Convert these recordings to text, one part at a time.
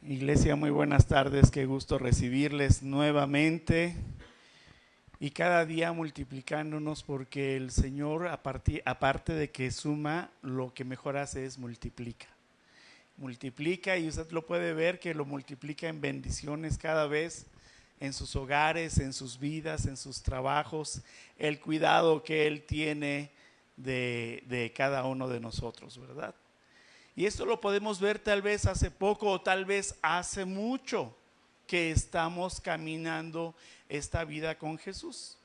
Iglesia, muy buenas tardes, qué gusto recibirles nuevamente y cada día multiplicándonos porque el Señor, aparte de que suma, lo que mejor hace es multiplica. Multiplica y usted lo puede ver que lo multiplica en bendiciones cada vez en sus hogares, en sus vidas, en sus trabajos, el cuidado que Él tiene de cada uno de nosotros, ¿verdad? Y esto lo podemos ver tal vez hace poco o tal vez hace mucho que estamos caminando esta vida con Jesús.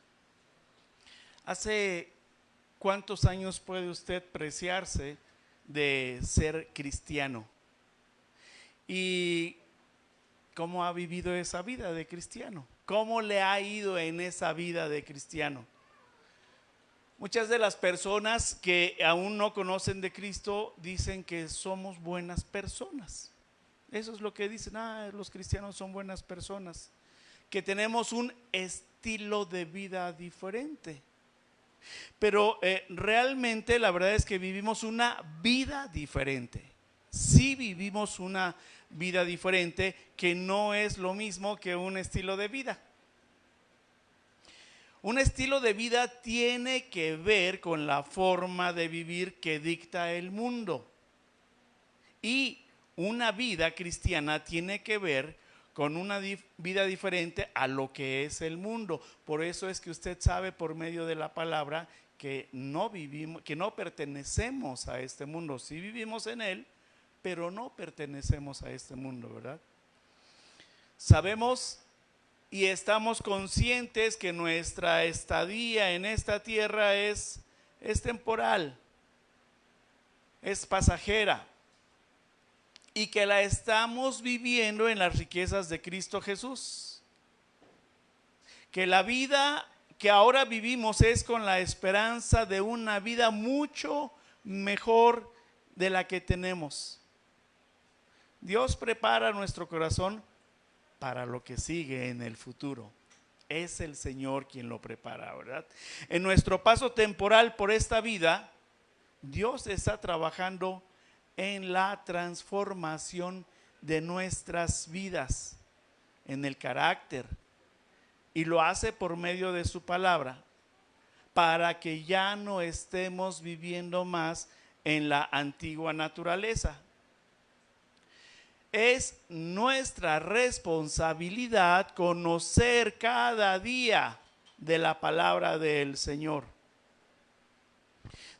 ¿Hace cuántos años puede usted preciarse de ser cristiano? ¿Y cómo ha vivido esa vida de cristiano? ¿Cómo le ha ido en esa vida de cristiano? Muchas de las personas que aún no conocen de Cristo dicen que somos buenas personas. Eso es lo que dicen, los cristianos son buenas personas, que tenemos un estilo de vida diferente. Pero realmente la verdad es que vivimos una vida diferente. Sí vivimos una vida diferente que no es lo mismo que un estilo de vida. Un estilo de vida tiene que ver con la forma de vivir que dicta el mundo. Y una vida cristiana tiene que ver con una vida diferente a lo que es el mundo. Por eso es que usted sabe por medio de la palabra que no vivimos, que no pertenecemos a este mundo. Sí vivimos en él, pero no pertenecemos a este mundo, ¿verdad? Sabemos y estamos conscientes que nuestra estadía en esta tierra es temporal, es pasajera y que la estamos viviendo en las riquezas de Cristo Jesús. Que la vida que ahora vivimos es con la esperanza de una vida mucho mejor de la que tenemos. Dios prepara nuestro corazón para lo que sigue en el futuro. Es el Señor quien lo prepara, ¿verdad? En nuestro paso temporal por esta vida, Dios está trabajando en la transformación de nuestras vidas, en el carácter, y lo hace por medio de su palabra, para que ya no estemos viviendo más en la antigua naturaleza. Es nuestra responsabilidad conocer cada día de la palabra del Señor.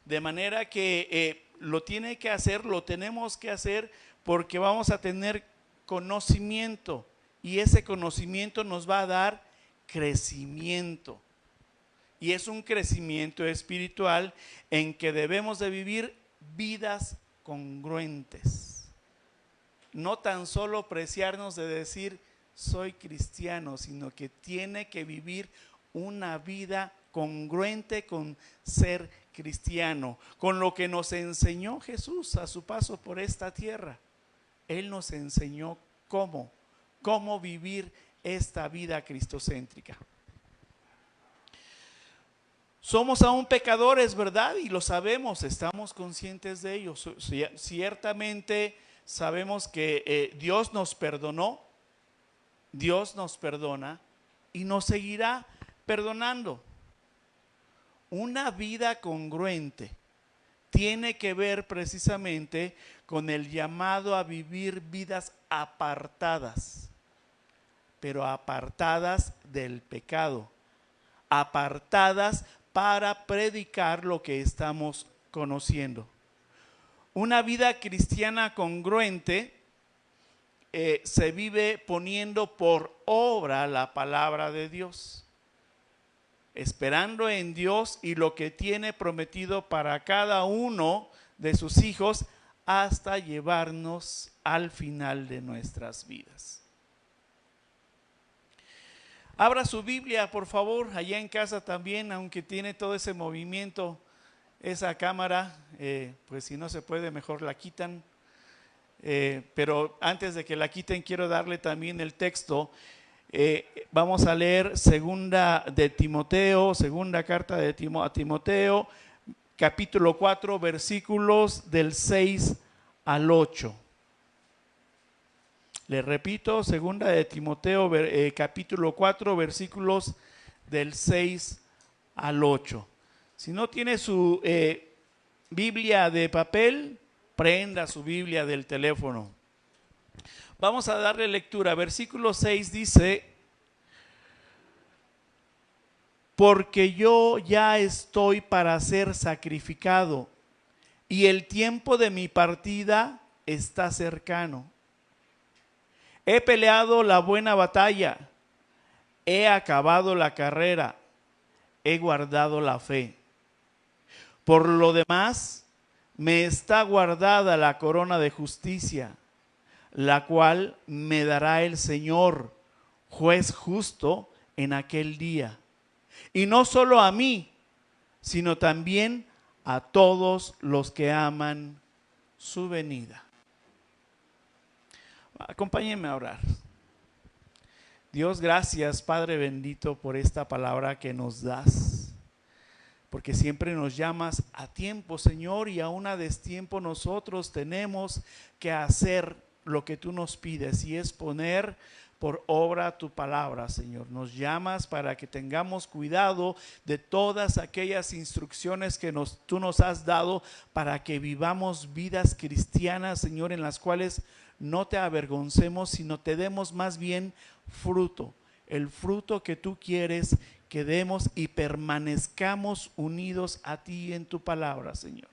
De manera que lo tiene que hacer, lo tenemos que hacer porque vamos a tener conocimiento y ese conocimiento nos va a dar crecimiento. Y es un crecimiento espiritual en que debemos de vivir vidas congruentes. No tan solo preciarnos de decir soy cristiano, sino que tiene que vivir una vida congruente con ser cristiano, con lo que nos enseñó Jesús a su paso por esta tierra. Él nos enseñó cómo vivir esta vida cristocéntrica. Somos aún pecadores, ¿verdad? Y lo sabemos, estamos conscientes de ello. Ciertamente sabemos que Dios nos perdonó, Dios nos perdona y nos seguirá perdonando. Una vida congruente tiene que ver precisamente con el llamado a vivir vidas apartadas, pero apartadas del pecado, apartadas para predicar lo que estamos conociendo. Una vida cristiana congruente se vive poniendo por obra la palabra de Dios, esperando en Dios y lo que tiene prometido para cada uno de sus hijos hasta llevarnos al final de nuestras vidas. Abra su Biblia, por favor, allá en casa también, aunque tiene todo ese movimiento. Esa cámara, pues si no se puede, mejor la quitan. Pero antes de que la quiten, quiero darle también el texto. Vamos a leer segunda carta de a Timoteo, capítulo 4, versículos del 6 al 8. Le repito, segunda de Timoteo capítulo 4, versículos del 6 al 8. Si no tiene su Biblia de papel, prenda su Biblia del teléfono. Vamos a darle lectura. Versículo 6 dice: porque yo ya estoy para ser sacrificado, y el tiempo de mi partida está cercano. He peleado la buena batalla, he acabado la carrera, he guardado la fe. Por lo demás, me está guardada la corona de justicia, la cual me dará el Señor, juez justo, en aquel día. Y no solo a mí, sino también a todos los que aman su venida. Acompáñenme a orar. Dios, gracias, Padre bendito, por esta palabra que nos das, porque siempre nos llamas a tiempo, Señor, y aún a destiempo nosotros tenemos que hacer lo que tú nos pides, y es poner por obra tu palabra, Señor. Nos llamas para que tengamos cuidado de todas aquellas instrucciones que tú nos has dado para que vivamos vidas cristianas, Señor, en las cuales no te avergoncemos, sino te demos más bien fruto, el fruto que tú quieres que demos y permanezcamos unidos a ti en tu palabra, Señor.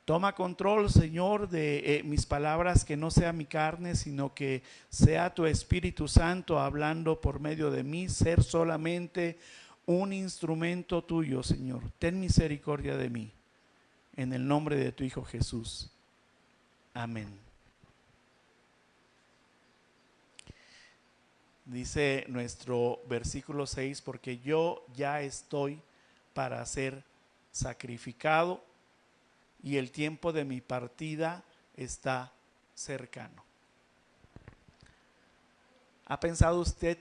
Toma control, Señor, de mis palabras, que no sea mi carne, sino que sea tu Espíritu Santo hablando por medio de mí, ser solamente un instrumento tuyo, Señor. Ten misericordia de mí, en el nombre de tu Hijo Jesús. Amén. Dice nuestro versículo 6, porque yo ya estoy para ser sacrificado, y el tiempo de mi partida está cercano. ¿Ha pensado usted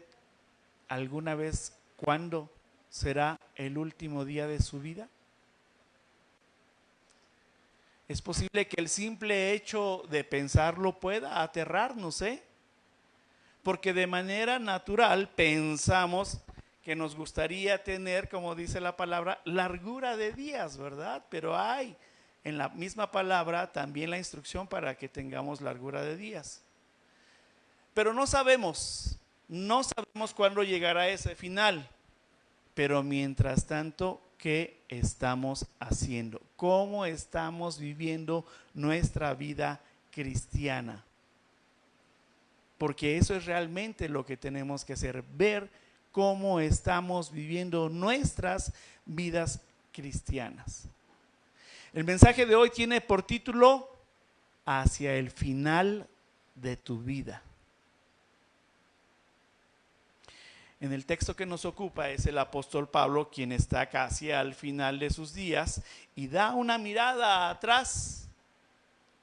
alguna vez cuándo será el último día de su vida? Es posible que el simple hecho de pensarlo pueda aterrarnos, porque de manera natural pensamos que nos gustaría tener, como dice la palabra, largura de días, ¿verdad? Pero hay en la misma palabra también la instrucción para que tengamos largura de días. Pero no sabemos cuándo llegará ese final. Pero mientras tanto, ¿qué estamos haciendo? ¿Cómo estamos viviendo nuestra vida cristiana? Porque eso es realmente lo que tenemos que hacer, ver cómo estamos viviendo nuestras vidas cristianas. El mensaje de hoy tiene por título: hacia el final de tu vida. En el texto que nos ocupa es el apóstol Pablo, quien está casi al final de sus días y da una mirada atrás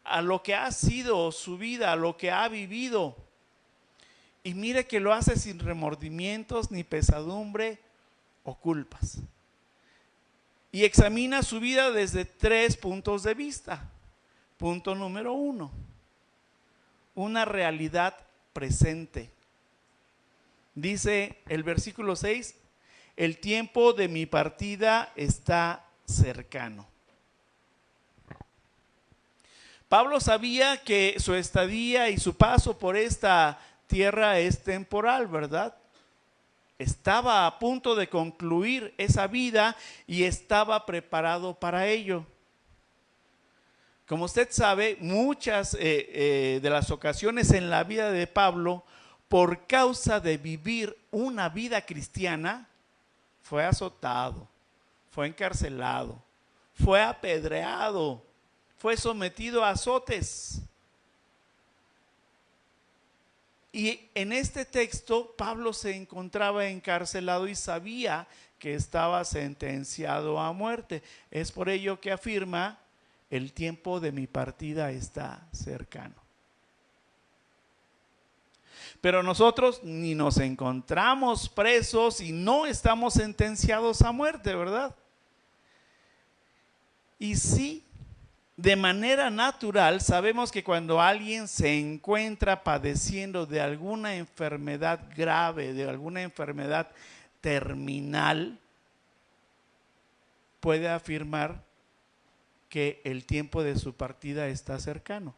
a lo que ha sido su vida, a lo que ha vivido. Y mire que lo hace sin remordimientos, ni pesadumbre o culpas. Y examina su vida desde 3 puntos de vista. Punto número 1, una realidad presente. Dice el versículo 6, el tiempo de mi partida está cercano. Pablo sabía que su estadía y su paso por esta tierra es temporal, ¿verdad? Estaba a punto de concluir esa vida y estaba preparado para ello. Como usted sabe, muchas de las ocasiones en la vida de Pablo, por causa de vivir una vida cristiana, fue azotado, fue encarcelado, fue apedreado, fue sometido a azotes. Y en este texto Pablo se encontraba encarcelado y sabía que estaba sentenciado a muerte. Es por ello que afirma: el tiempo de mi partida está cercano. Pero nosotros ni nos encontramos presos y no estamos sentenciados a muerte, ¿verdad? Y sí, De manera natural, sabemos que cuando alguien se encuentra padeciendo de alguna enfermedad grave, de alguna enfermedad terminal, puede afirmar que el tiempo de su partida está cercano.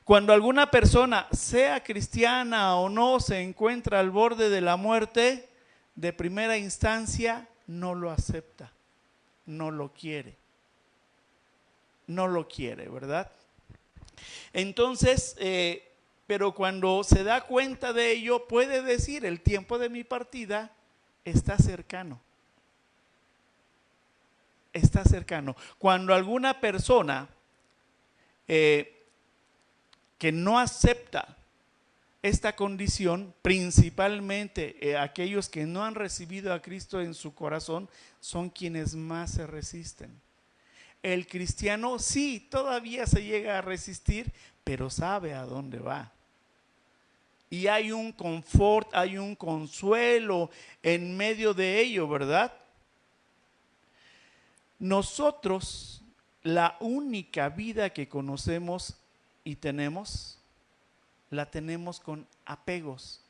Cuando alguna persona, sea cristiana o no, se encuentra al borde de la muerte, de primera instancia no lo acepta, no lo quiere, ¿verdad? Entonces, pero cuando se da cuenta de ello, puede decir: el tiempo de mi partida está cercano. Está cercano. Cuando alguna persona que no acepta esta condición, principalmente aquellos que no han recibido a Cristo en su corazón, son quienes más se resisten. El cristiano sí, todavía se llega a resistir, pero sabe a dónde va. Y hay un confort, hay un consuelo en medio de ello, ¿verdad? Nosotros, la única vida que conocemos y tenemos, la tenemos con apegos.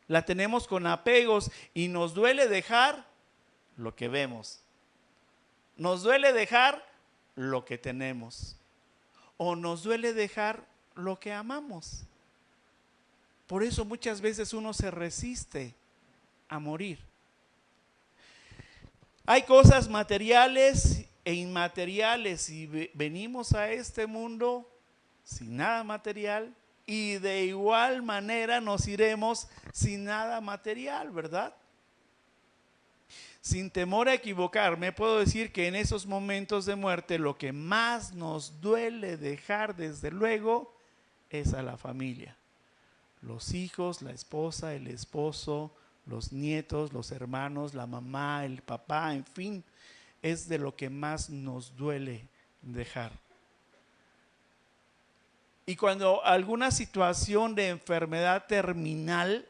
La tenemos con apegos y nos duele dejar lo que vemos. Nos duele dejar lo que tenemos. O nos duele dejar lo que amamos. Por eso muchas veces uno se resiste a morir. Hay cosas materiales e inmateriales y venimos a este mundo sin nada material y de igual manera nos iremos sin nada material, ¿verdad? Sin temor a equivocarme, puedo decir que en esos momentos de muerte lo que más nos duele dejar, desde luego, es a la familia. Los hijos, la esposa, el esposo, los nietos, los hermanos, la mamá, el papá, en fin, es de lo que más nos duele dejar. Y cuando alguna situación de enfermedad terminal,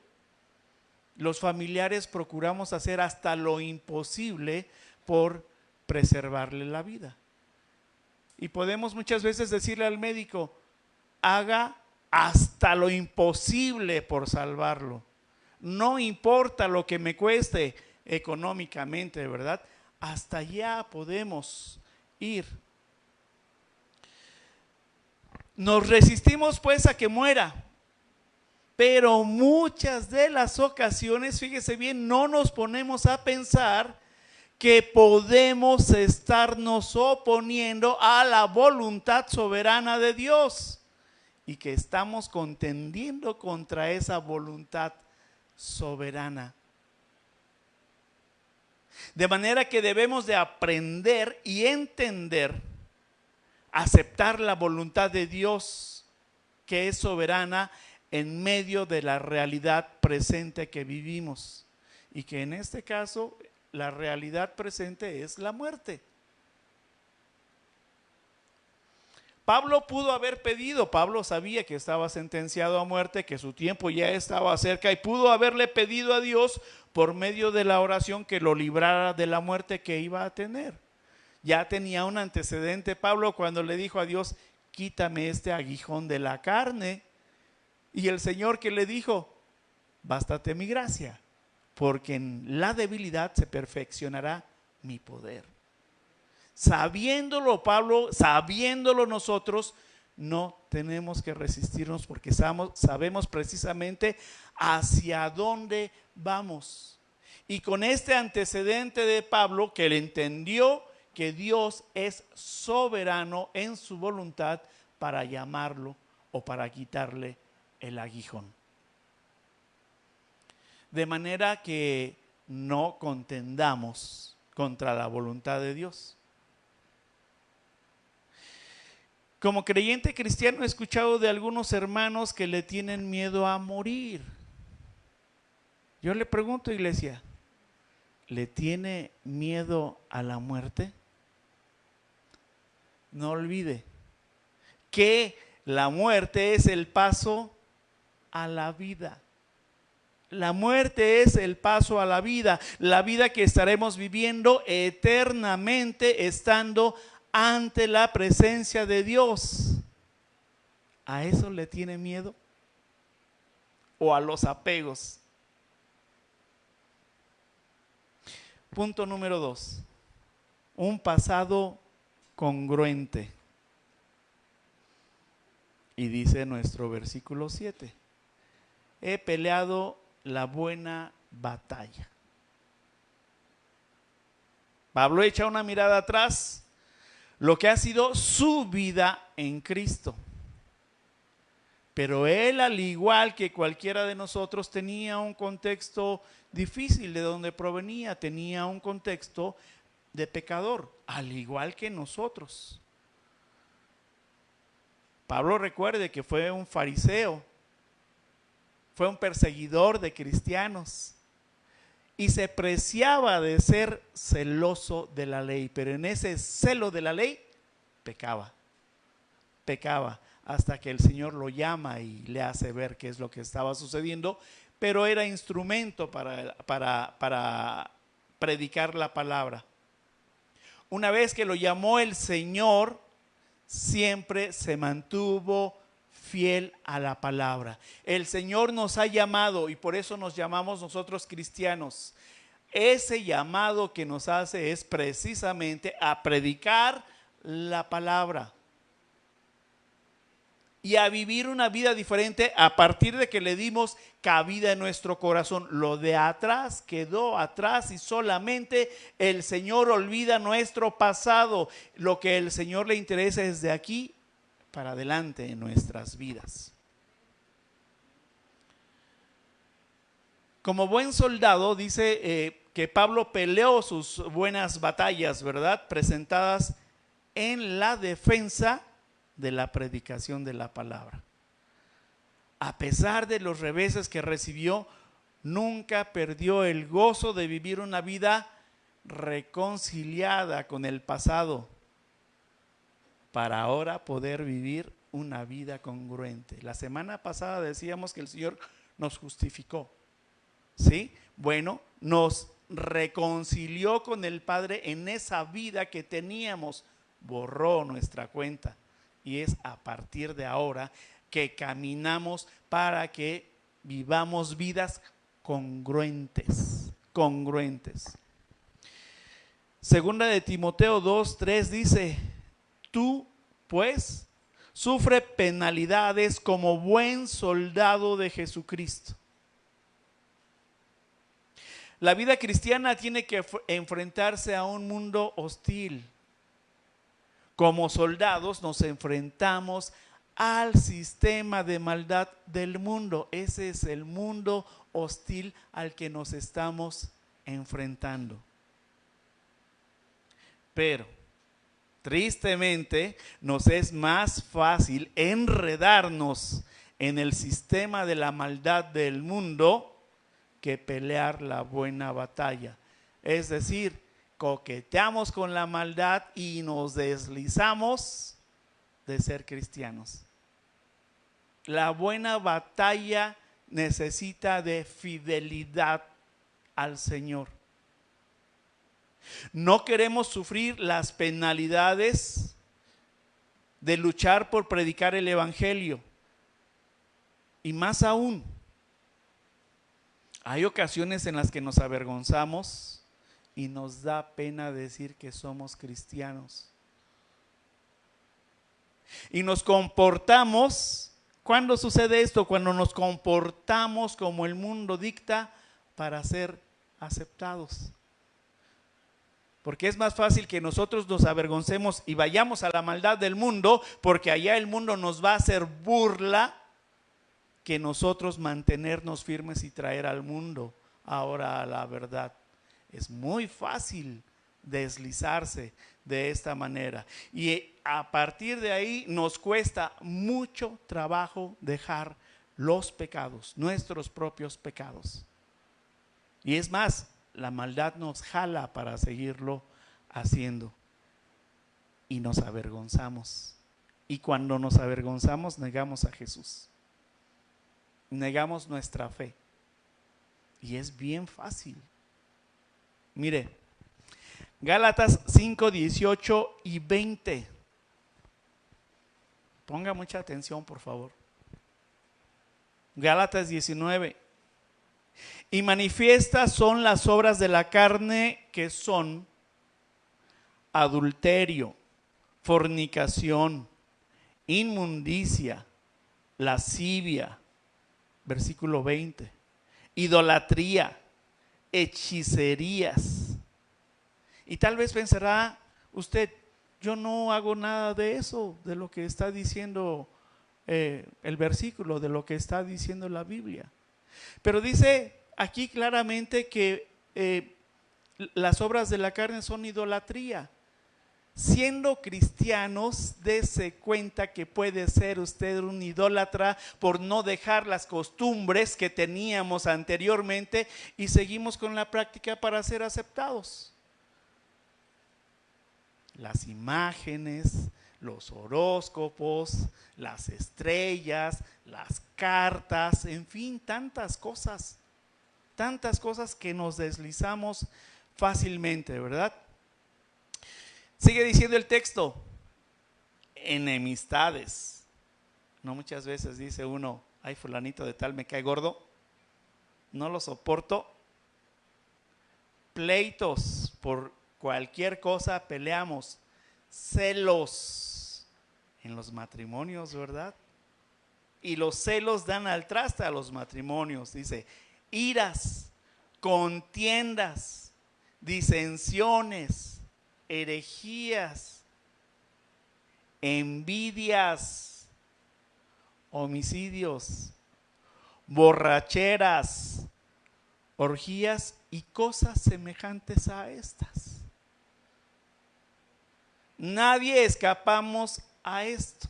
los familiares procuramos hacer hasta lo imposible por preservarle la vida. Y podemos muchas veces decirle al médico: haga hasta lo imposible por salvarlo. No importa lo que me cueste económicamente, ¿verdad? Hasta allá podemos ir. Nos resistimos pues a que muera, pero muchas de las ocasiones, fíjese bien, no nos ponemos a pensar que podemos estarnos oponiendo a la voluntad soberana de Dios y que estamos contendiendo contra esa voluntad soberana. De manera que debemos de aprender y entender, aceptar la voluntad de Dios, que es soberana en medio de la realidad presente que vivimos, y que en este caso la realidad presente es la muerte. Pablo pudo haber pedido, Pablo sabía que estaba sentenciado a muerte, que su tiempo ya estaba cerca, y pudo haberle pedido a Dios por medio de la oración que lo librara de la muerte que iba a tener. Ya tenía un antecedente Pablo cuando le dijo a Dios: quítame este aguijón de la carne. Y el Señor, que le dijo: bástate mi gracia, porque en la debilidad se perfeccionará mi poder. Sabiéndolo Pablo, sabiéndolo nosotros, no tenemos que resistirnos, porque sabemos precisamente hacia dónde vamos. Y con este antecedente de Pablo, que él entendió que Dios es soberano en su voluntad para llamarlo o para quitarle el aguijón. De manera que no contendamos contra la voluntad de Dios. Como creyente cristiano he escuchado de algunos hermanos que le tienen miedo a morir. Yo le pregunto, iglesia, ¿le tiene miedo a la muerte? No olvide que la muerte es el paso a la vida. La muerte es el paso a la vida que estaremos viviendo eternamente estando ante la presencia de Dios. ¿A eso le tiene miedo? ¿O a los apegos? Punto número 2. Un pasado congruente. Y dice nuestro versículo 7. He peleado la buena batalla. Pablo echa una mirada atrás, lo que ha sido su vida en Cristo. Pero él, al igual que cualquiera de nosotros, tenía un contexto difícil de donde provenía, tenía un contexto de pecador, al igual que nosotros. Pablo, recuerde que fue un fariseo, fue un perseguidor de cristianos y se preciaba de ser celoso de la ley, pero en ese celo de la ley pecaba hasta que el Señor lo llama y le hace ver qué es lo que estaba sucediendo, pero era instrumento para predicar la palabra. Una vez que lo llamó el Señor, siempre se mantuvo fiel a la palabra. El Señor nos ha llamado y por eso nos llamamos nosotros cristianos. Ese llamado que nos hace es precisamente a predicar la palabra y a vivir una vida diferente a partir de que le dimos cabida en nuestro corazón. Lo de atrás quedó atrás y solamente el Señor olvida nuestro pasado. Lo que el Señor le interesa es de aquí para adelante en nuestras vidas. Como buen soldado, dice que Pablo peleó sus buenas batallas, ¿verdad? Presentadas en la defensa de la predicación de la palabra. A pesar de los reveses que recibió, nunca perdió el gozo de vivir una vida reconciliada con el pasado, para ahora poder vivir una vida congruente. La semana pasada decíamos que el Señor nos justificó, ¿sí? Bueno, nos reconcilió con el Padre en esa vida que teníamos, borró nuestra cuenta. Y es a partir de ahora que caminamos para que vivamos vidas congruentes. Segunda de Timoteo 2:3 dice: tú, pues, sufre penalidades como buen soldado de Jesucristo. La vida cristiana tiene que enfrentarse a un mundo hostil. Como soldados nos enfrentamos al sistema de maldad del mundo. Ese es el mundo hostil al que nos estamos enfrentando. Pero, tristemente, nos es más fácil enredarnos en el sistema de la maldad del mundo que pelear la buena batalla. Es decir, coqueteamos con la maldad y nos deslizamos de ser cristianos. La buena batalla necesita de fidelidad al Señor. No queremos sufrir las penalidades de luchar por predicar el Evangelio. Y más aún, hay ocasiones en las que nos avergonzamos y nos da pena decir que somos cristianos. Y nos comportamos, ¿cuándo sucede esto? Cuando nos comportamos como el mundo dicta para ser aceptados. Porque es más fácil que nosotros nos avergoncemos y vayamos a la maldad del mundo, porque allá el mundo nos va a hacer burla, que nosotros mantenernos firmes y traer al mundo ahora a la verdad. Es muy fácil deslizarse de esta manera. Y a partir de ahí nos cuesta mucho trabajo dejar los pecados, nuestros propios pecados. Y es más, la maldad nos jala para seguirlo haciendo. Y nos avergonzamos. Y cuando nos avergonzamos, negamos a Jesús. Negamos nuestra fe. Y es bien fácil. Mire, Gálatas 5, 18 y 20. Ponga mucha atención, por favor. Gálatas 19. Y manifiestas son las obras de la carne, que son adulterio, fornicación, inmundicia, lascivia, versículo 20, idolatría, hechicerías. Y tal vez pensará usted, yo no hago nada de eso, de lo que está diciendo el versículo, de lo que está diciendo la Biblia. Pero dice aquí claramente que las obras de la carne son idolatría. Siendo cristianos, dése cuenta que puede ser usted un idólatra por no dejar las costumbres que teníamos anteriormente y seguimos con la práctica para ser aceptados. Las imágenes, los horóscopos, las estrellas, las cartas, en fin, tantas cosas que nos deslizamos fácilmente, ¿verdad? Sigue diciendo el texto, enemistades. No, muchas veces dice uno, ay, fulanito de tal me cae gordo, no lo soporto. Pleitos, por cualquier cosa peleamos. Celos en los matrimonios, ¿verdad? Y los celos dan al traste a los matrimonios. Dice, iras, contiendas, disensiones, herejías, envidias, homicidios, borracheras, orgías y cosas semejantes a estas. Nadie escapamos a esto.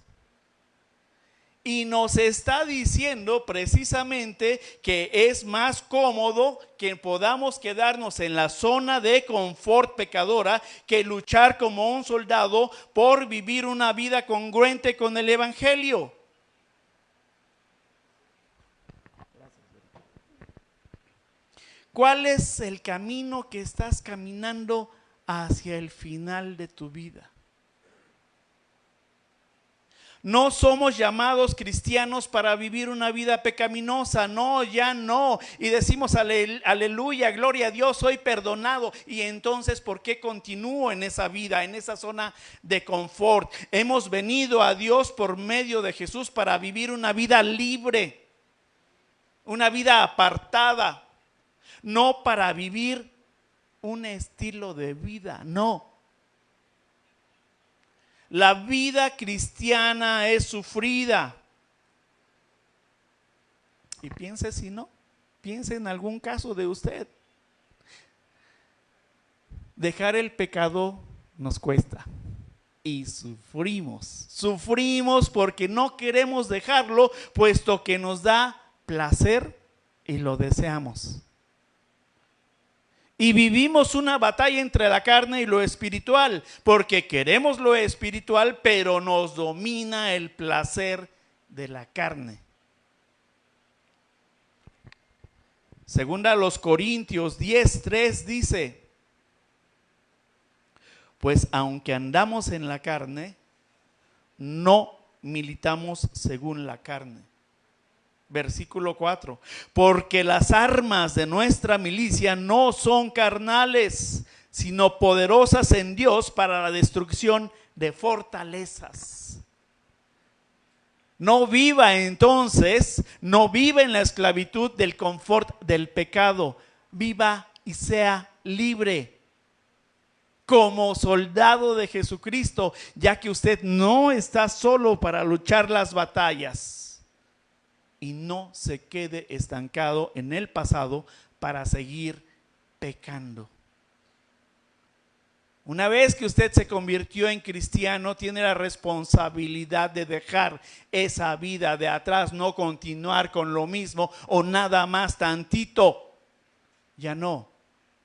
Y nos está diciendo precisamente que es más cómodo que podamos quedarnos en la zona de confort pecadora que luchar como un soldado por vivir una vida congruente con el Evangelio. ¿Cuál es el camino que estás caminando hacia el final de tu vida? No somos llamados cristianos para vivir una vida pecaminosa, no, ya no. Y decimos aleluya, gloria a Dios, soy perdonado. Y entonces, ¿por qué continúo en esa vida, en esa zona de confort? Hemos venido a Dios por medio de Jesús para vivir una vida libre, una vida apartada, no para vivir un estilo de vida, no. La vida cristiana es sufrida. Y piense si no, piense en algún caso de usted. Dejar el pecado nos cuesta. Y sufrimos porque no queremos dejarlo, puesto que nos da placer y lo deseamos. Y vivimos una batalla entre la carne y lo espiritual, porque queremos lo espiritual, pero nos domina el placer de la carne. Segunda a los Corintios 10:3 dice, pues aunque andamos en la carne, no militamos según la carne. Versículo 4, porque las armas de nuestra milicia no son carnales, sino poderosas en Dios para la destrucción de fortalezas. No viva entonces, no viva en la esclavitud del confort del pecado, viva y sea libre como soldado de Jesucristo, ya que usted no está solo para luchar las batallas. Y no se quede estancado en el pasado para seguir pecando. Una vez que usted se convirtió en cristiano, tiene la responsabilidad de dejar esa vida de atrás, no continuar con lo mismo o nada más tantito. Ya no,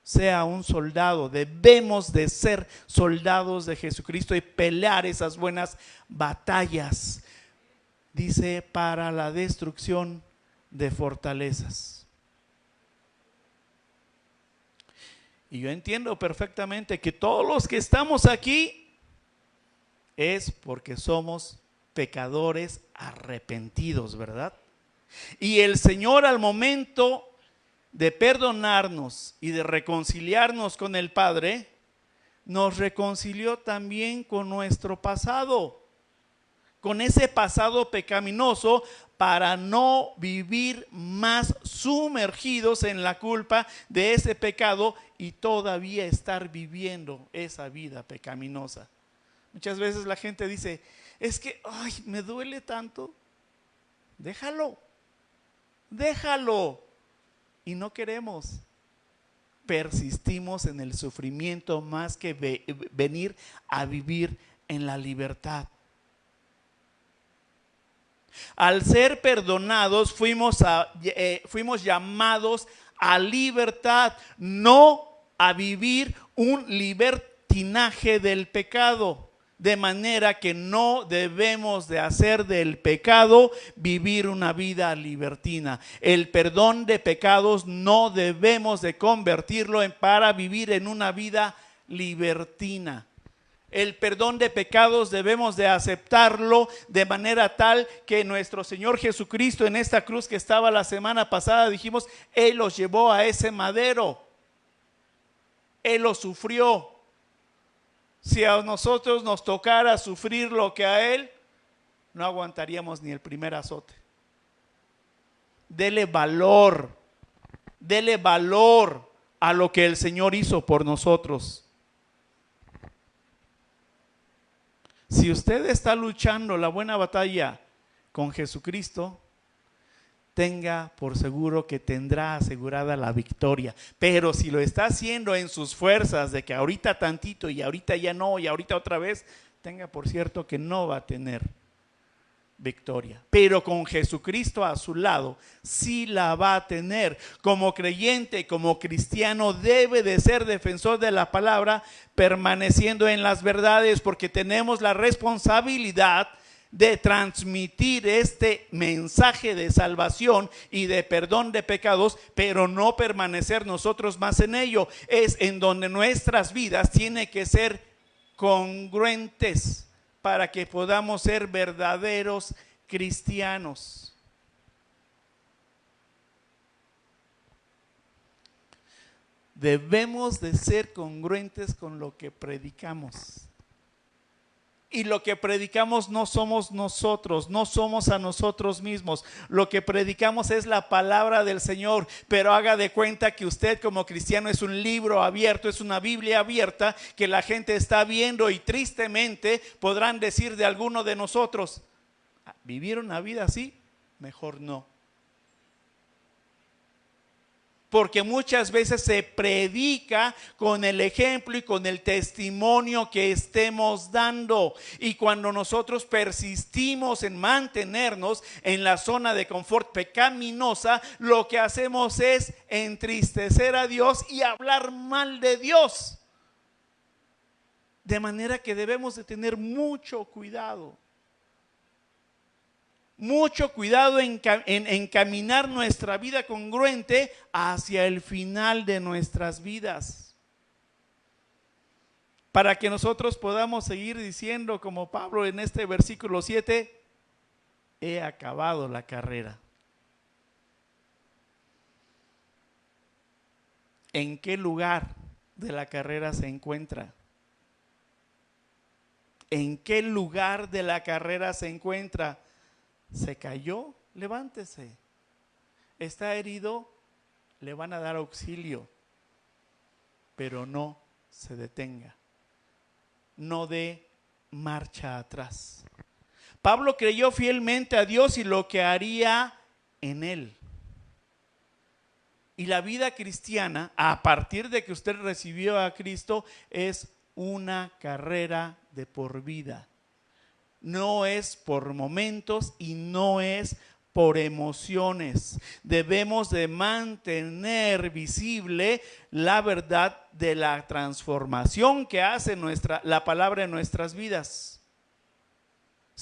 sea un soldado. Debemos de ser soldados de Jesucristo y pelear esas buenas batallas. Dice, para la destrucción de fortalezas. Y yo entiendo perfectamente que todos los que estamos aquí es porque somos pecadores arrepentidos, ¿verdad? Y el Señor, al momento de perdonarnos y de reconciliarnos con el Padre, nos reconcilió también con nuestro pasado, con ese pasado pecaminoso, para no vivir más sumergidos en la culpa de ese pecado y todavía estar viviendo esa vida pecaminosa. Muchas veces la gente dice, es que, ay, me duele tanto. Déjalo. Y no queremos. Persistimos en el sufrimiento más que venir a vivir en la libertad. Al ser perdonados fuimos llamados a libertad, no a vivir un libertinaje del pecado. De manera que no debemos de hacer del pecado vivir una vida libertina. El perdón de pecados no debemos de convertirlo para vivir en una vida libertina. El perdón de pecados debemos de aceptarlo de manera tal que nuestro Señor Jesucristo, en esta cruz que estaba la semana pasada, dijimos, Él los llevó a ese madero. Él lo sufrió. Si a nosotros nos tocara sufrir lo que a Él, no aguantaríamos ni el primer azote. Dele valor a lo que el Señor hizo por nosotros. Si usted está luchando la buena batalla con Jesucristo, tenga por seguro que tendrá asegurada la victoria. Pero si lo está haciendo en sus fuerzas, de que ahorita tantito y ahorita ya no y ahorita otra vez, tenga por cierto que no va a tener victoria. Pero con Jesucristo a su lado, sí la va a tener. Como creyente, como cristiano, debe de ser defensor de la palabra, permaneciendo en las verdades, porque tenemos la responsabilidad de transmitir este mensaje de salvación y de perdón de pecados, pero no permanecer nosotros más en ello. Es en donde nuestras vidas tienen que ser congruentes para que podamos ser verdaderos cristianos. Debemos de ser congruentes con lo que predicamos. Y lo que predicamos no somos nosotros, no somos a nosotros mismos. Lo que predicamos es la palabra del Señor. Pero haga de cuenta que usted como cristiano es un libro abierto, es una Biblia abierta que la gente está viendo, y tristemente podrán decir de alguno de nosotros, ¿vivir una vida así? Mejor no. Porque muchas veces se predica con el ejemplo y con el testimonio que estemos dando. Y cuando nosotros persistimos en mantenernos en la zona de confort pecaminosa, lo que hacemos es entristecer a Dios y hablar mal de Dios. De manera que debemos de tener mucho cuidado. Mucho cuidado en encaminar nuestra vida congruente hacia el final de nuestras vidas. Para que nosotros podamos seguir diciendo como Pablo en este versículo 7, he acabado la carrera. ¿En qué lugar de la carrera se encuentra? ¿En qué lugar de la carrera se encuentra? ¿Se cayó? Levántese. ¿Está herido? Le van a dar auxilio. Pero no se detenga. No dé marcha atrás. Pablo creyó fielmente a Dios y lo que haría en él. Y la vida cristiana, a partir de que usted recibió a Cristo, es una carrera de por vida. No es por momentos y no es por emociones. Debemos de mantener visible la verdad de la transformación que hace la palabra en nuestras vidas.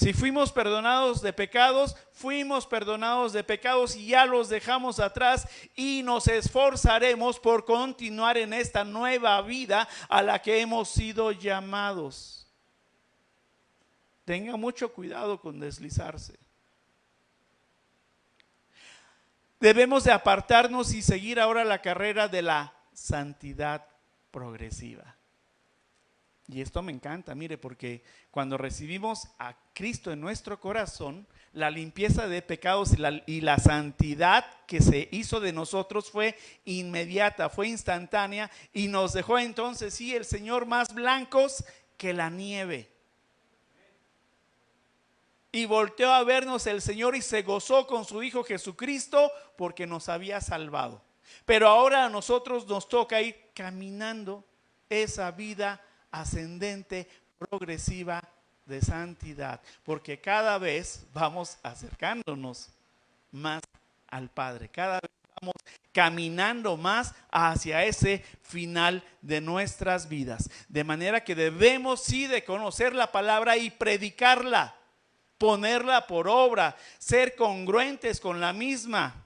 Si fuimos perdonados de pecados, fuimos perdonados de pecados y ya los dejamos atrás y nos esforzaremos por continuar en esta nueva vida a la que hemos sido llamados. Tenga mucho cuidado con deslizarse. Debemos de apartarnos y seguir ahora la carrera de la santidad progresiva. Y esto me encanta, mire, porque cuando recibimos a Cristo en nuestro corazón, la limpieza de pecados y la santidad que se hizo de nosotros fue inmediata, fue instantánea y nos dejó entonces, sí, el Señor más blancos que la nieve. Y volteó a vernos el Señor y se gozó con su Hijo Jesucristo porque nos había salvado. Pero ahora a nosotros nos toca ir caminando esa vida ascendente, progresiva de santidad, porque cada vez vamos acercándonos más al Padre, cada vez vamos caminando más hacia ese final de nuestras vidas, de manera que debemos sí de conocer la palabra y predicarla, ponerla por obra, ser congruentes con la misma,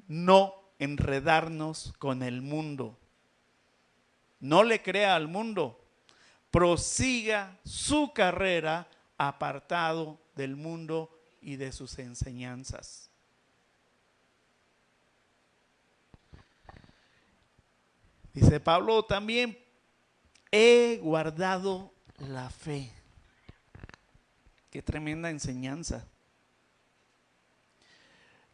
no enredarnos con el mundo. No le crea al mundo, prosiga su carrera apartado del mundo y de sus enseñanzas. Dice Pablo también, he guardado la fe. Qué tremenda enseñanza.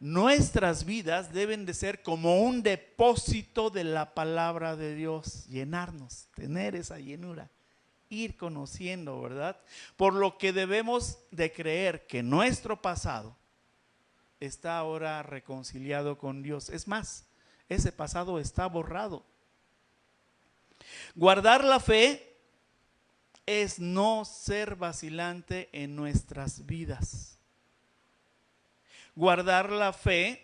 Nuestras vidas deben de ser como un depósito de la palabra de Dios, llenarnos, tener esa llenura, ir conociendo, ¿verdad? Por lo que debemos de creer que nuestro pasado está ahora reconciliado con Dios. Es más, ese pasado está borrado. Guardar la fe es no ser vacilante en nuestras vidas. Guardar la fe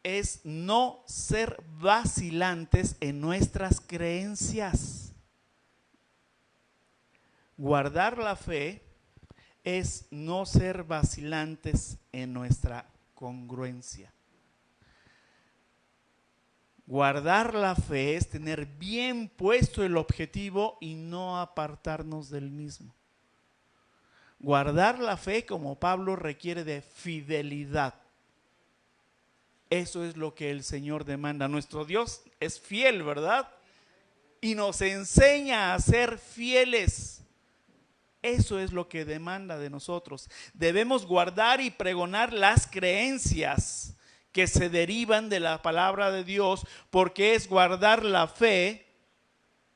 es no ser vacilantes en nuestras creencias. Guardar la fe es no ser vacilantes en nuestra congruencia. Guardar la fe es tener bien puesto el objetivo y no apartarnos del mismo. Guardar la fe, como Pablo, requiere de fidelidad. Eso es lo que el Señor demanda. Nuestro Dios es fiel, ¿verdad? Y nos enseña a ser fieles. Eso es lo que demanda de nosotros. Debemos guardar y pregonar las creencias que se derivan de la palabra de Dios, porque es guardar la fe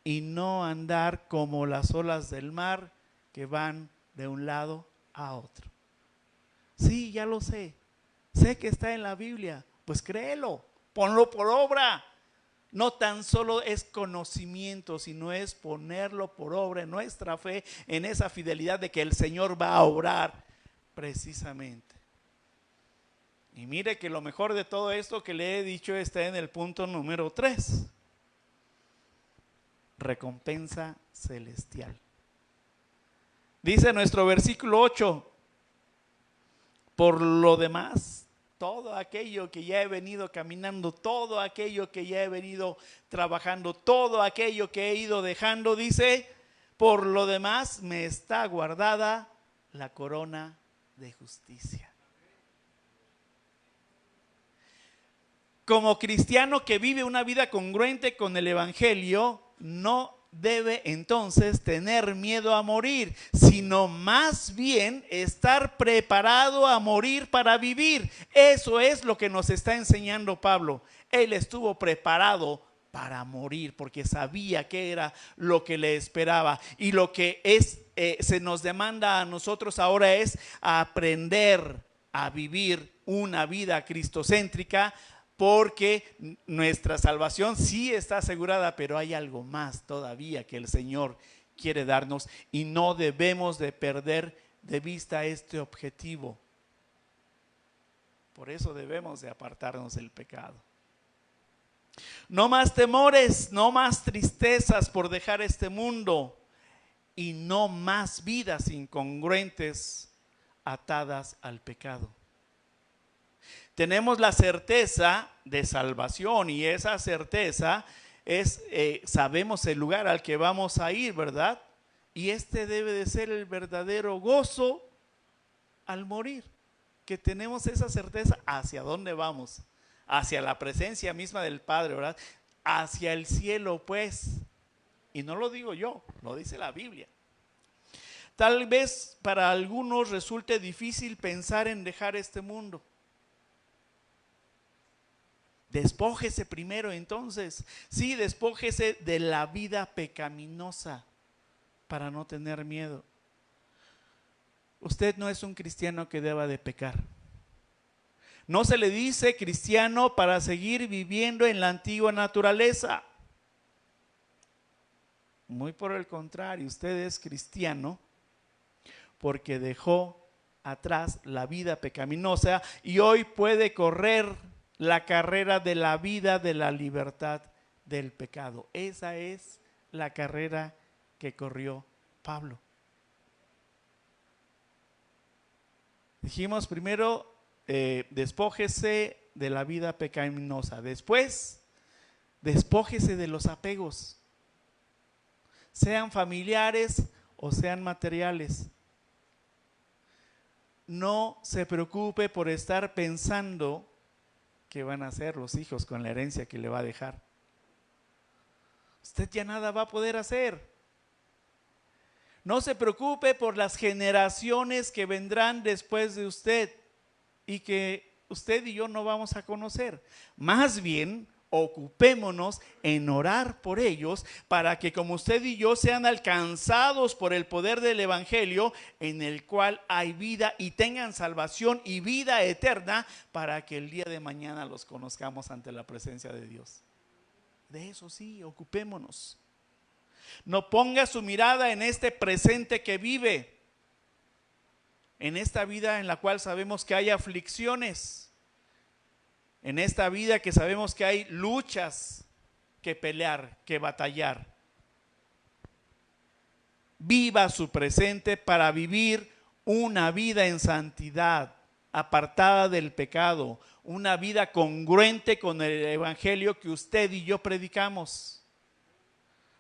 y no andar como las olas del mar que van de un lado a otro. Sí, ya lo sé. Sé que está en la Biblia. Pues créelo, ponlo por obra. No tan solo es conocimiento, sino es ponerlo por obra en nuestra fe, en esa fidelidad de que el Señor va a obrar precisamente. Y mire que lo mejor de todo esto que le he dicho está en el punto número 3. Recompensa celestial. Dice nuestro versículo 8, por lo demás, todo aquello que ya he venido caminando, todo aquello que ya he venido trabajando, todo aquello que he ido dejando, dice, por lo demás me está guardada la corona de justicia. Como cristiano que vive una vida congruente con el Evangelio, no debe entonces tener miedo a morir, sino más bien estar preparado a morir para vivir. Eso es lo que nos está enseñando Pablo. Él estuvo preparado para morir porque sabía que era lo que le esperaba, y lo que se nos demanda a nosotros ahora es aprender a vivir una vida cristocéntrica, porque nuestra salvación sí está asegurada, pero hay algo más todavía que el Señor quiere darnos y no debemos de perder de vista este objetivo. Por eso debemos de apartarnos del pecado. No más temores, no más tristezas por dejar este mundo. y no más vidas incongruentes atadas al pecado. Tenemos la certeza de salvación y esa certeza es, sabemos el lugar al que vamos a ir, ¿verdad? Y este debe de ser el verdadero gozo al morir, que tenemos esa certeza hacia dónde vamos, hacia la presencia misma del Padre, ¿verdad? Hacia el cielo, pues. Y no lo digo yo, lo dice la Biblia. Tal vez para algunos resulte difícil pensar en dejar este mundo. Despójese primero entonces. Sí, despójese de la vida pecaminosa para no tener miedo. Usted no es un cristiano que deba de pecar. No se le dice cristiano para seguir viviendo en la antigua naturaleza. Muy por el contrario, usted es cristiano porque dejó atrás la vida pecaminosa y hoy puede correr la carrera de la vida de la libertad del pecado. Esa es la carrera que corrió Pablo. Dijimos primero, despójese de la vida pecaminosa. Después, despójese de los apegos, sean familiares o sean materiales. No se preocupe por estar pensando qué van a hacer los hijos con la herencia que le va a dejar. Usted ya nada va a poder hacer. No se preocupe por las generaciones que vendrán después de usted y que usted y yo no vamos a conocer. Más bien, ocupémonos en orar por ellos para que como usted y yo sean alcanzados por el poder del evangelio en el cual hay vida y tengan salvación y vida eterna para que el día de mañana los conozcamos ante la presencia de Dios. De eso sí, ocupémonos. No ponga su mirada en este presente que vive, en esta vida en la cual sabemos que hay aflicciones, en esta vida que sabemos que hay luchas que pelear, que batallar. Viva su presente para vivir una vida en santidad, apartada del pecado, una vida congruente con el evangelio que usted y yo predicamos,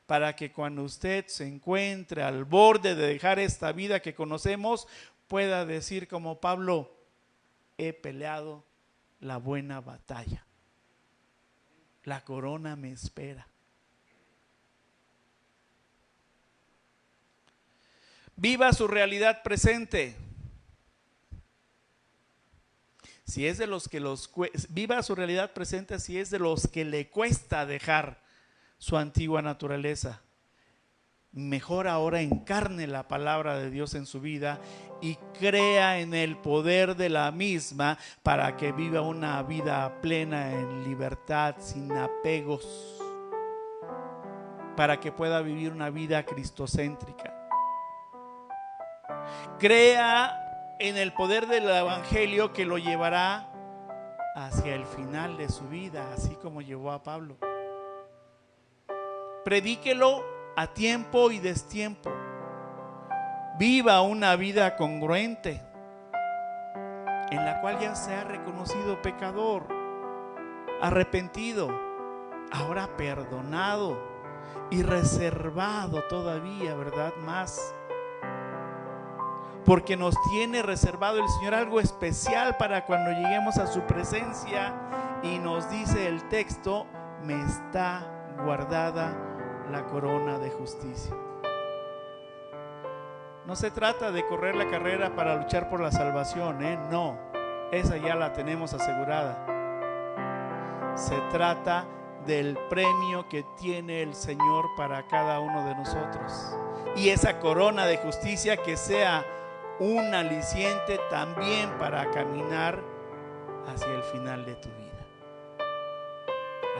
para que cuando usted se encuentre al borde de dejar esta vida que conocemos, pueda decir como Pablo: he peleado la buena batalla, la corona me espera. Viva su realidad presente. Si es de los que viva su realidad presente si es de los que le cuesta dejar su antigua naturaleza. Mejor ahora encarne la palabra de Dios en su vida y crea en el poder de la misma para que viva una vida plena en libertad, sin apegos, para que pueda vivir una vida cristocéntrica. Crea en el poder del evangelio que lo llevará hacia el final de su vida, así como llevó a Pablo. Predíquelo a tiempo y destiempo. Viva una vida congruente en la cual ya se ha reconocido pecador, arrepentido, ahora perdonado y reservado todavía, ¿verdad? Más. Porque nos tiene reservado el Señor algo especial para cuando lleguemos a su presencia y nos dice el texto: me está guardada la corona de justicia. No se trata de correr la carrera para luchar por la salvación, no, esa ya la tenemos asegurada. Se trata del premio que tiene el Señor para cada uno de nosotros. Y esa corona de justicia que sea un aliciente también para caminar hacia el final de tu vida.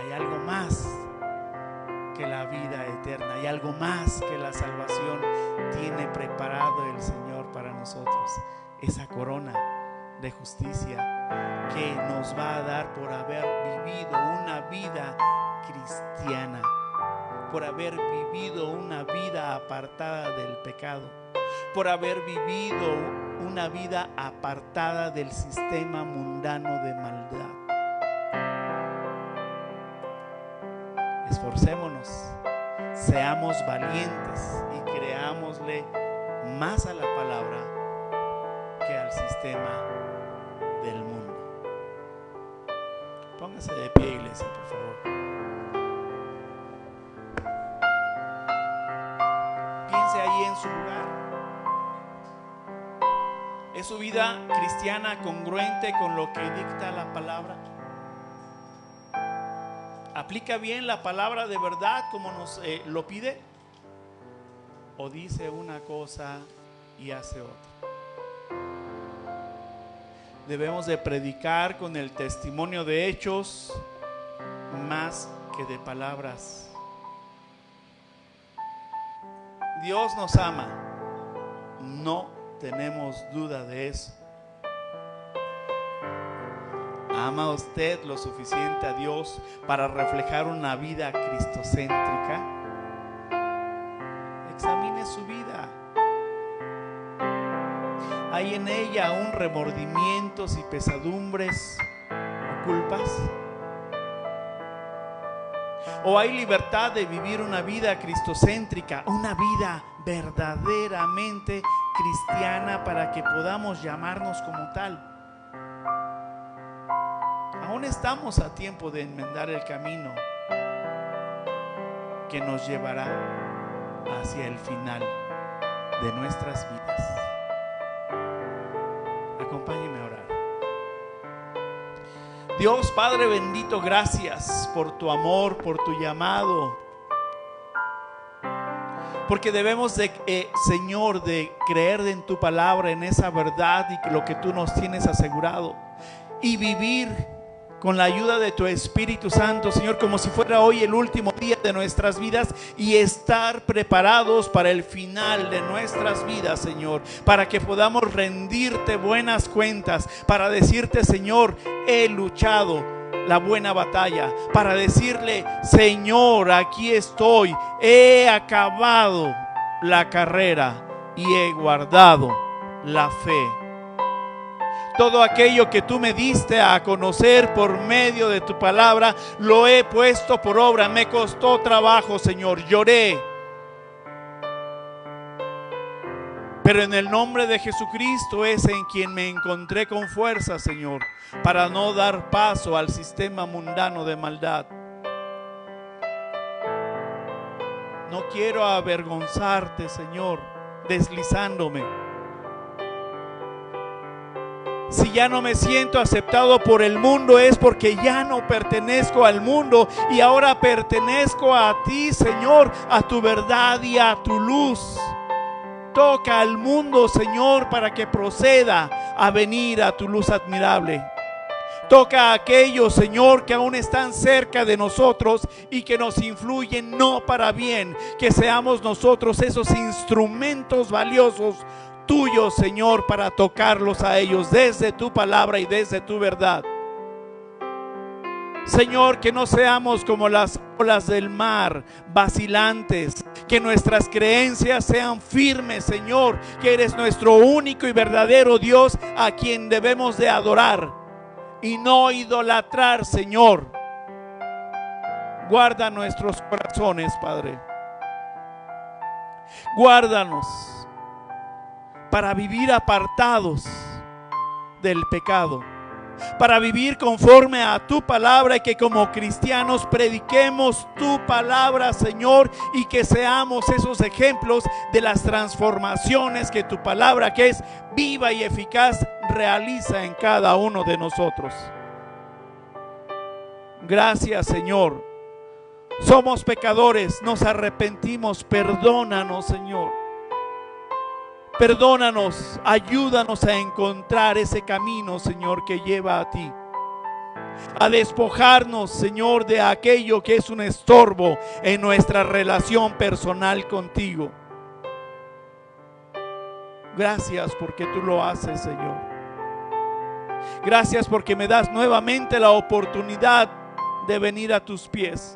Hay algo más que la vida eterna, hay algo más que la salvación tiene preparado el Señor para nosotros. Esa corona de justicia que nos va a dar por haber vivido una vida cristiana, por haber vivido una vida apartada del pecado, por haber vivido una vida apartada del sistema mundano de maldad. Esforcémonos, seamos valientes y creámosle más a la palabra que al sistema del mundo. Póngase de pie, iglesia, por favor. Piense ahí en su lugar. ¿Es su vida cristiana congruente con lo que dicta la palabra? ¿Aplica bien la palabra de verdad como nos lo pide? ¿O dice una cosa y hace otra? Debemos de predicar con el testimonio de hechos más que de palabras. Dios nos ama, no tenemos duda de eso. ¿Ama usted lo suficiente a Dios para reflejar una vida cristocéntrica? Examine su vida. ¿Hay en ella aún remordimientos y pesadumbres o culpas? ¿O hay libertad de vivir una vida cristocéntrica, una vida verdaderamente cristiana para que podamos llamarnos como tal? Aún estamos a tiempo de enmendar el camino que nos llevará hacia el final de nuestras vidas. Acompáñeme a orar. Dios Padre bendito, gracias por tu amor, por tu llamado, porque debemos de, Señor, de creer en tu palabra, en esa verdad y lo que tú nos tienes asegurado, y vivir con la ayuda de tu Espíritu Santo, Señor, como si fuera hoy el último día de nuestras vidas, y estar preparados para el final de nuestras vidas, Señor, para que podamos rendirte buenas cuentas, para decirte, Señor, he luchado la buena batalla, para decirle, Señor, aquí estoy, he acabado la carrera y he guardado la fe. Todo aquello que tú me diste a conocer por medio de tu palabra, lo he puesto por obra. Me costó trabajo, Señor, lloré. Pero en el nombre de Jesucristo es en quien me encontré con fuerza, Señor, para no dar paso al sistema mundano de maldad. No quiero avergonzarte, Señor, deslizándome. Si ya no me siento aceptado por el mundo, es porque ya no pertenezco al mundo y ahora pertenezco a ti, Señor, a tu verdad y a tu luz. Toca al mundo, Señor, para que proceda a venir a tu luz admirable. Toca a aquellos, Señor, que aún están cerca de nosotros y que nos influyen no para bien. Que seamos nosotros esos instrumentos valiosos tuyos, Señor, para tocarlos a ellos desde tu palabra y desde tu verdad. Señor, que no seamos como las olas del mar, vacilantes. Que nuestras creencias sean firmes, Señor, que eres nuestro único y verdadero Dios a quien debemos de adorar y no idolatrar, Señor. Guarda nuestros corazones, Padre. Guárdanos para vivir apartados del pecado, para vivir conforme a tu palabra, y que como cristianos prediquemos tu palabra, Señor, y que seamos esos ejemplos de las transformaciones que tu palabra, que es viva y eficaz, realiza en cada uno de nosotros. Gracias, Señor. Somos pecadores, nos arrepentimos, perdónanos, Señor. Perdónanos, ayúdanos a encontrar ese camino, Señor, que lleva a ti. A despojarnos, Señor, de aquello que es un estorbo en nuestra relación personal contigo. Gracias porque tú lo haces, Señor. Gracias porque me das nuevamente la oportunidad de venir a tus pies.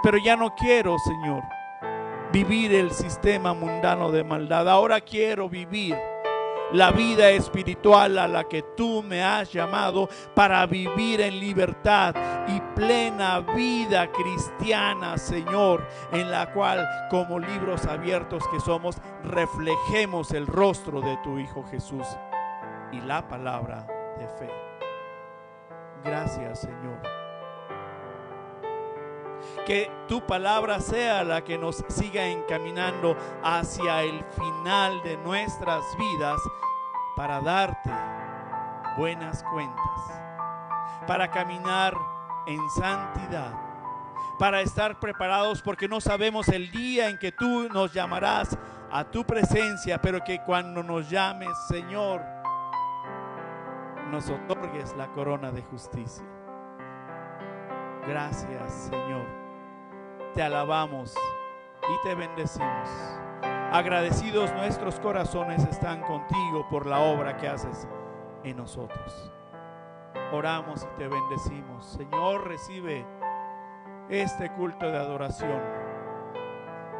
pero ya no quiero, Señor, vivir el sistema mundano de maldad. Ahora quiero vivir la vida espiritual a la que tú me has llamado para vivir en libertad y plena vida cristiana, Señor, en la cual, como libros abiertos que somos, reflejemos el rostro de tu Hijo Jesús y la palabra de fe. Gracias, Señor. Que tu palabra sea la que nos siga encaminando hacia el final de nuestras vidas para darte buenas cuentas, para caminar en santidad, para estar preparados, porque no sabemos el día en que tú nos llamarás a tu presencia, pero que cuando nos llames, Señor, nos otorgues la corona de justicia. Gracias, Señor. Te alabamos y te bendecimos. Agradecidos nuestros corazones están contigo por la obra que haces en nosotros. Oramos y te bendecimos. Señor, recibe este culto de adoración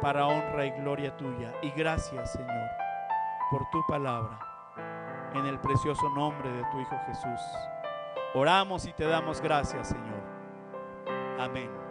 para honra y gloria tuya. Y gracias, Señor, por tu palabra. En el precioso nombre de tu Hijo Jesús. Oramos y te damos gracias, Señor. Amén.